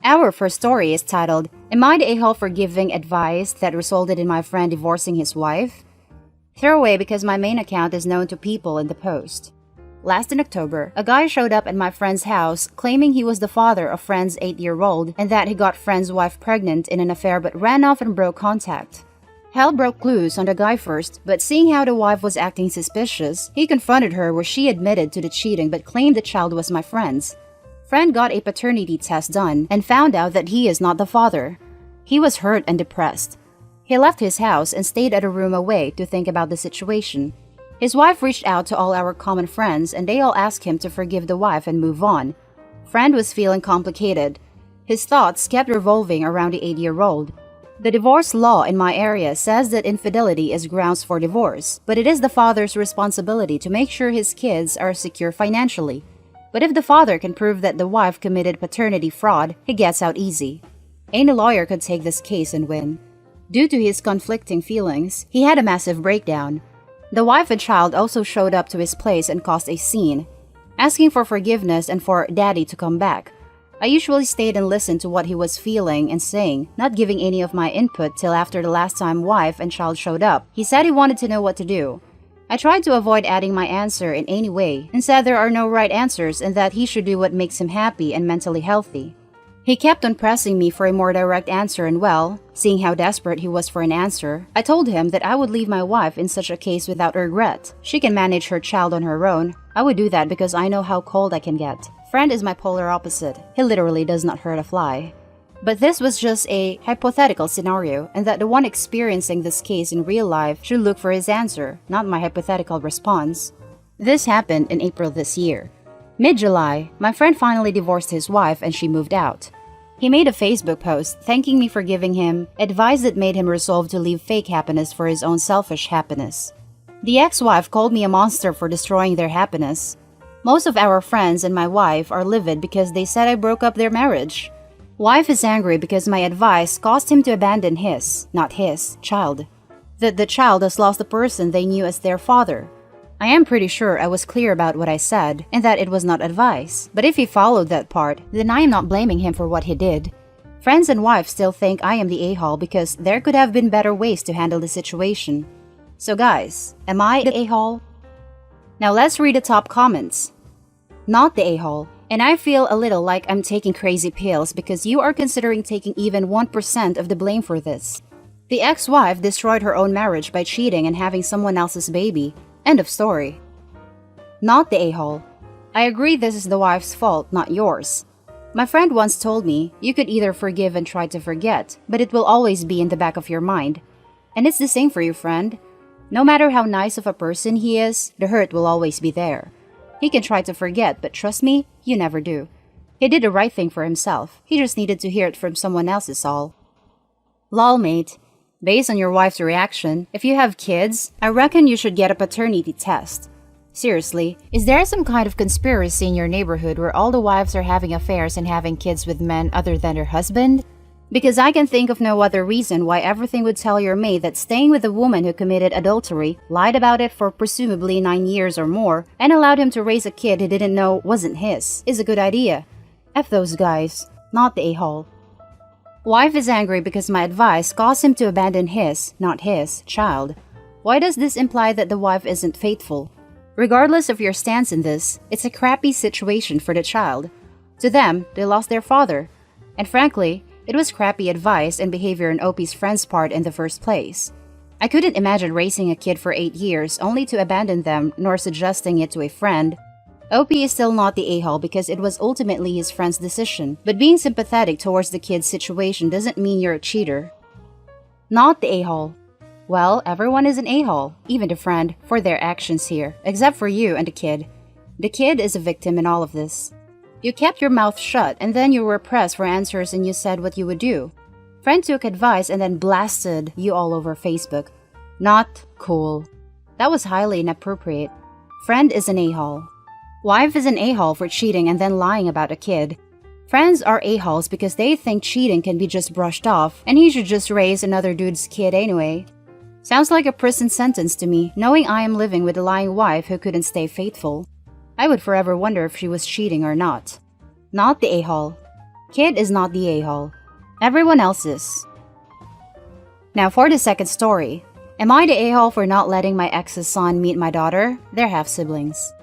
Our first story is titled, Am I the a-hole for giving advice that resulted in my friend divorcing his wife? Throwaway because my main account is known to people in the post. Last in October, a guy showed up at my friend's house claiming he was the father of friend's 8-year-old and that he got friend's wife pregnant in an affair but ran off and broke contact. Hell broke loose on the guy first, but seeing how the wife was acting suspicious, he confronted her where she admitted to the cheating but claimed the child was my friend's. Friend got a paternity test done and found out that he is not the father. He was hurt and depressed. He left his house and stayed at a room away to think about the situation. His wife reached out to all our common friends and they all asked him to forgive the wife and move on. Friend was feeling complicated. His thoughts kept revolving around the 8-year-old. The divorce law in my area says that infidelity is grounds for divorce, but it is the father's responsibility to make sure his kids are secure financially. But if the father can prove that the wife committed paternity fraud, he gets out easy. Any lawyer could take this case and win. Due to his conflicting feelings, he had a massive breakdown. The wife and child also showed up to his place and caused a scene, asking for forgiveness and for daddy to come back. I usually stayed and listened to what he was feeling and saying, not giving any of my input till after the last time wife and child showed up. He said he wanted to know what to do. I tried to avoid adding my answer in any way and said there are no right answers and that he should do what makes him happy and mentally healthy. He kept on pressing me for a more direct answer and well, seeing how desperate he was for an answer, I told him that I would leave my wife in such a case without regret. She can manage her child on her own. I would do that because I know how cold I can get. Friend is my polar opposite. He literally does not hurt a fly. But this was just a hypothetical scenario and that the one experiencing this case in real life should look for his answer, not my hypothetical response. This happened in April this year. Mid-July, my friend finally divorced his wife and she moved out. He made a Facebook post thanking me for giving him advice that made him resolve to leave fake happiness for his own selfish happiness. The ex-wife called me a monster for destroying their happiness. Most of our friends and my wife are livid because they said I broke up their marriage. Wife is angry because my advice caused him to abandon his, not his, child. That the child has lost the person they knew as their father. I am pretty sure I was clear about what I said and that it was not advice. But if he followed that part, then I am not blaming him for what he did. Friends and wife still think I am the a-hole because there could have been better ways to handle the situation. So guys, am I the a-hole? Now let's read the top comments. Not the a-hole. And I feel a little like I'm taking crazy pills because you are considering taking even 1% of the blame for this. The ex-wife destroyed her own marriage by cheating and having someone else's baby. End of story. Not the a-hole. I agree this is the wife's fault, not yours. My friend once told me you could either forgive and try to forget, but it will always be in the back of your mind. And it's the same for you, friend. No matter how nice of a person he is, the hurt will always be there. He can try to forget, but trust me, you never do. He did the right thing for himself. He just needed to hear it from someone else is all. Lol, mate. Based on your wife's reaction, if you have kids, I reckon you should get a paternity test. Seriously, is there some kind of conspiracy in your neighborhood where all the wives are having affairs and having kids with men other than their husband? Because I can think of no other reason why everything would tell your mate that staying with a woman who committed adultery, lied about it for presumably 9 years or more, and allowed him to raise a kid he didn't know wasn't his, is a good idea. F those guys, not the a-hole. Wife is angry because my advice caused him to abandon his, not his, child. Why does this imply that the wife isn't faithful? Regardless of your stance in this, it's a crappy situation for the child. To them, they lost their father. And frankly, it was crappy advice and behavior on Opie's friend's part in the first place. I couldn't imagine raising a kid for 8 years only to abandon them nor suggesting it to a friend. Opie is still not the a-hole because it was ultimately his friend's decision, but being sympathetic towards the kid's situation doesn't mean you're a cheater. Not the a-hole. Well, everyone is an a-hole, even the friend, for their actions here, except for you and the kid. The kid is a victim in all of this. You kept your mouth shut and then you were pressed for answers and you said what you would do. Friend took advice and then blasted you all over Facebook. Not cool. That was highly inappropriate. Friend is an a-hole. Wife is an a-hole for cheating and then lying about a kid. Friends are a-holes because they think cheating can be just brushed off and he should just raise another dude's kid anyway. Sounds like a prison sentence to me, knowing I am living with a lying wife who couldn't stay faithful. I would forever wonder if she was cheating or not. Not the a-hole. Kid is not the a-hole. Everyone else is. Now for the second story. Am I the a-hole for not letting my ex's son meet my daughter? They're half-siblings.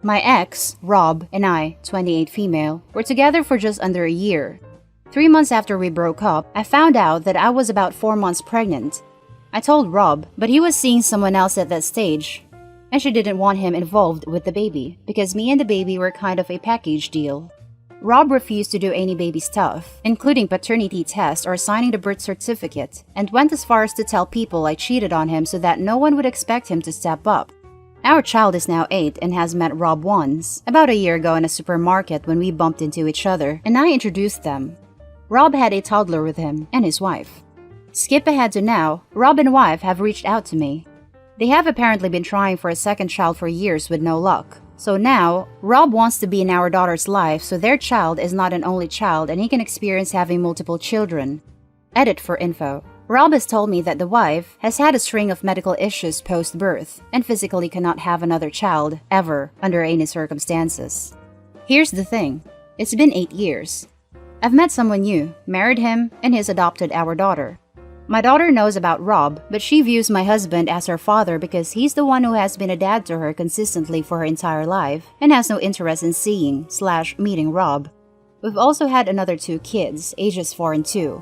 My ex, Rob, and I, 28 female, were together for just under a year. 3 months after we broke up, I found out that I was about 4 months pregnant. I told Rob, but he was seeing someone else at that stage, and she didn't want him involved with the baby because me and the baby were kind of a package deal. Rob refused to do any baby stuff, including paternity test or signing the birth certificate, and went as far as to tell people I cheated on him so that no one would expect him to step up. Our child is now 8 and has met Rob once, about a year ago in a supermarket when we bumped into each other, and I introduced them. Rob had a toddler with him and his wife. Skip ahead to now, Rob and wife have reached out to me. They have apparently been trying for a second child for years with no luck. So now, Rob wants to be in our daughter's life so their child is not an only child and he can experience having multiple children. Edit for info. Rob has told me that the wife has had a string of medical issues post-birth and physically cannot have another child, ever, under any circumstances. Here's the thing. It's been 8 years. I've met someone new, married him, and he's adopted our daughter. My daughter knows about Rob, but she views my husband as her father because he's the one who has been a dad to her consistently for her entire life and has no interest in seeing/meeting Rob. We've also had another 2 kids, ages 4 and 2.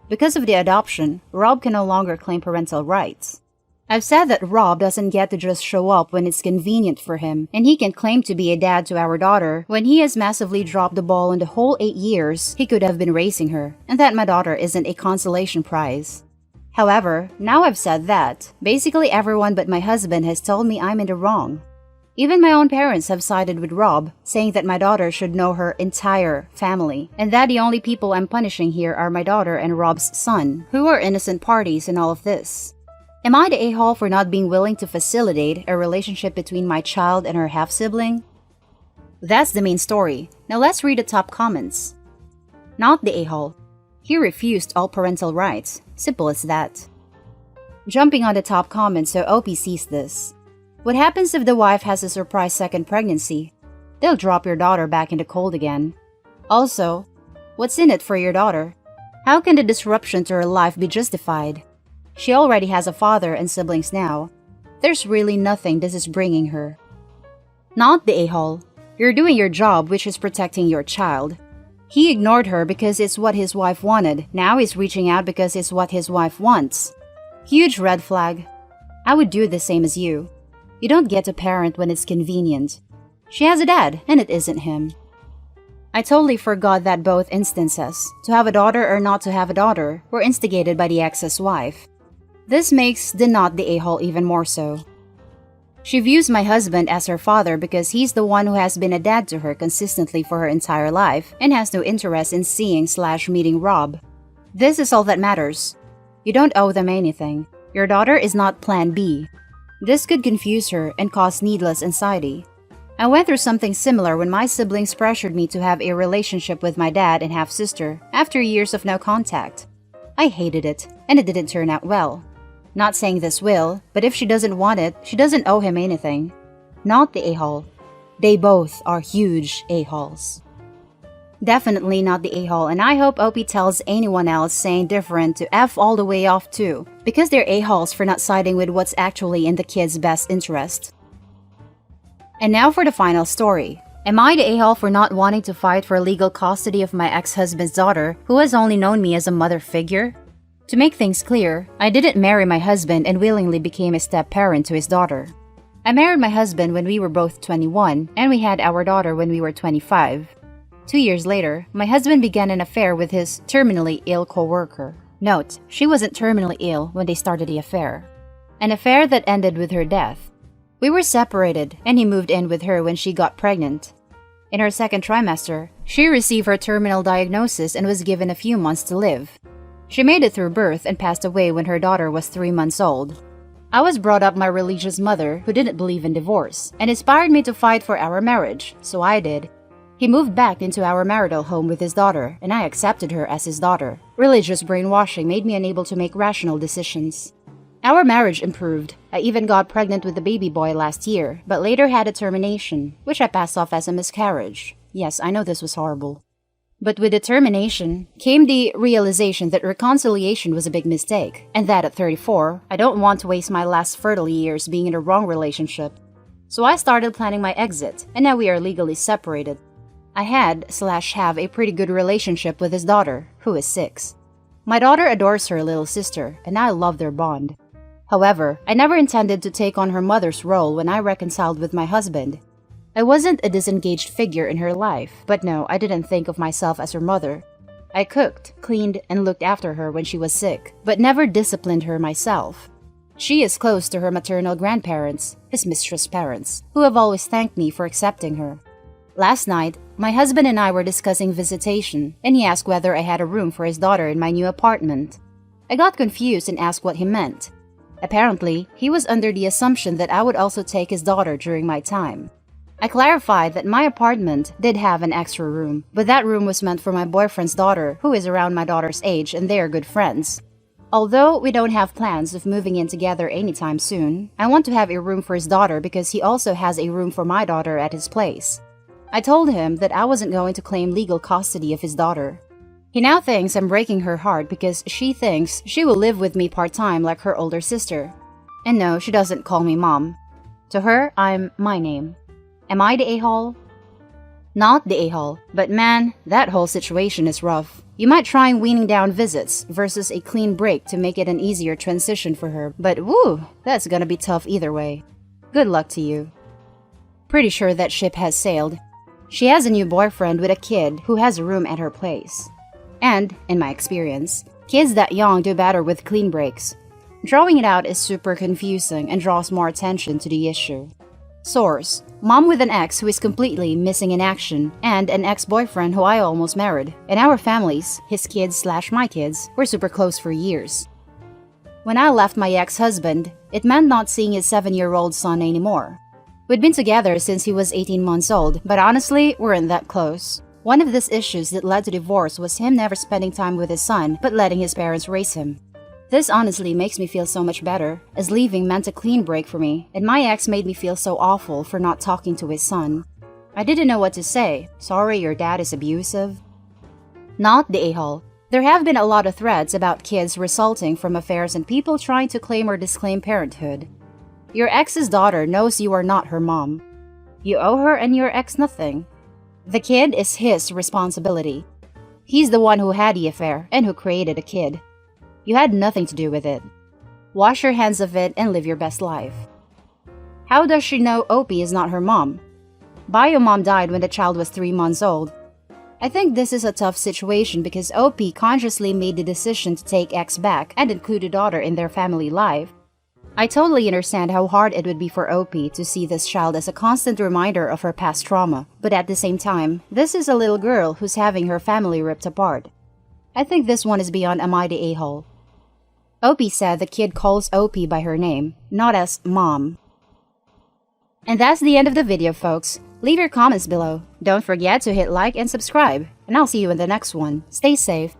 Because of the adoption, Rob can no longer claim parental rights. I've said that Rob doesn't get to just show up when it's convenient for him, and he can claim to be a dad to our daughter when he has massively dropped the ball in the whole 8 years he could have been raising her, and that my daughter isn't a consolation prize. However, now I've said that, basically everyone but my husband has told me I'm in the wrong. Even my own parents have sided with Rob, saying that my daughter should know her entire family, and that the only people I'm punishing here are my daughter and Rob's son, who are innocent parties in all of this. Am I the a-hole for not being willing to facilitate a relationship between my child and her half-sibling? That's the main story. Now let's read the top comments. Not the a-hole. He refused all parental rights. Simple as that. Jumping on the top comment so OP sees this. What happens if the wife has a surprise second pregnancy? They'll drop your daughter back in the cold again. Also, what's in it for your daughter? How can the disruption to her life be justified? She already has a father and siblings now. There's really nothing this is bringing her. Not the a-hole. You're doing your job, which is protecting your child. He ignored her because it's what his wife wanted. Now he's reaching out because it's what his wife wants. Huge red flag. I would do the same as you. You don't get to parent when it's convenient. She has a dad, and it isn't him. I totally forgot that both instances, to have a daughter or not to have a daughter, were instigated by the ex's wife. This makes the not the a-hole even more so. She views my husband as her father because he's the one who has been a dad to her consistently for her entire life and has no interest in seeing/meeting Rob. This is all that matters. You don't owe them anything. Your daughter is not plan B. This could confuse her and cause needless anxiety. I went through something similar when my siblings pressured me to have a relationship with my dad and half-sister after years of no contact. I hated it, and it didn't turn out well. Not saying this will, but if she doesn't want it, she doesn't owe him anything. Not the a-hole. They both are huge a-holes. Definitely not the a-hole, and I hope OP tells anyone else saying different to F all the way off too, because they're a-holes for not siding with what's actually in the kid's best interest. And now for the final story. Am I the a-hole for not wanting to fight for legal custody of my ex-husband's daughter, who has only known me as a mother figure? To make things clear, I didn't marry my husband and willingly became a step-parent to his daughter. I married my husband when we were both 21, and we had our daughter when we were 25. 2 years later, my husband began an affair with his terminally ill co-worker. Note, she wasn't terminally ill when they started the affair. An affair that ended with her death. We were separated, and he moved in with her when she got pregnant. In her second trimester, she received her terminal diagnosis and was given a few months to live. She made it through birth and passed away when her daughter was 3 months old. I was brought up by my religious mother who didn't believe in divorce and inspired me to fight for our marriage, so I did. He moved back into our marital home with his daughter, and I accepted her as his daughter. Religious brainwashing made me unable to make rational decisions. Our marriage improved. I even got pregnant with the baby boy last year, but later had a termination, which I passed off as a miscarriage. Yes, I know this was horrible. But with determination came the realization that reconciliation was a big mistake, and that at 34, I don't want to waste my last fertile years being in a wrong relationship. So I started planning my exit, and now we are legally separated. I have a pretty good relationship with his daughter, who is 6. My daughter adores her little sister, and I love their bond. However, I never intended to take on her mother's role when I reconciled with my husband. I wasn't a disengaged figure in her life, but no, I didn't think of myself as her mother. I cooked, cleaned, and looked after her when she was sick, but never disciplined her myself. She is close to her maternal grandparents, his mistress' parents, who have always thanked me for accepting her. Last night, my husband and I were discussing visitation, and he asked whether I had a room for his daughter in my new apartment. I got confused and asked what he meant. Apparently, he was under the assumption that I would also take his daughter during my time. I clarified that my apartment did have an extra room, but that room was meant for my boyfriend's daughter, who is around my daughter's age and they are good friends. Although we don't have plans of moving in together anytime soon, I want to have a room for his daughter because he also has a room for my daughter at his place. I told him that I wasn't going to claim legal custody of his daughter. He now thinks I'm breaking her heart because she thinks she will live with me part-time like her older sister. And no, she doesn't call me mom. To her, I'm my name. Am I the a-hole? Not the a-hole, but man, that whole situation is rough. You might try weaning down visits versus a clean break to make it an easier transition for her, but woo, that's gonna be tough either way. Good luck to you. Pretty sure that ship has sailed. She has a new boyfriend with a kid who has a room at her place. And, in my experience, kids that young do better with clean breaks. Drawing it out is super confusing and draws more attention to the issue. Source: Mom with an ex who is completely missing in action, and an ex-boyfriend who I almost married. In our families, his kids/my kids, were super close for years. When I left my ex-husband, it meant not seeing his 7-year-old son anymore. We'd been together since he was 18 months old, but honestly, weren't that close. One of these issues that led to divorce was him never spending time with his son, but letting his parents raise him. This honestly makes me feel so much better, as leaving meant a clean break for me, and my ex made me feel so awful for not talking to his son. I didn't know what to say. Sorry, your dad is abusive. Not the a-hole. There have been a lot of threads about kids resulting from affairs and people trying to claim or disclaim parenthood. Your ex's daughter knows you are not her mom. You owe her and your ex nothing. The kid is his responsibility. He's the one who had the affair and who created a kid. You had nothing to do with it. Wash your hands of it and live your best life. How does she know Opie is not her mom? Bio mom died when the child was 3 months old. I think this is a tough situation because Opie consciously made the decision to take X back and include a daughter in their family life. I totally understand how hard it would be for Opie to see this child as a constant reminder of her past trauma, but at the same time, this is a little girl who's having her family ripped apart. I think this one is beyond am I the a-hole. Opie said the kid calls Opie by her name, not as mom. And that's the end of the video, folks. Leave your comments below. Don't forget to hit like and subscribe, and I'll see you in the next one. Stay safe.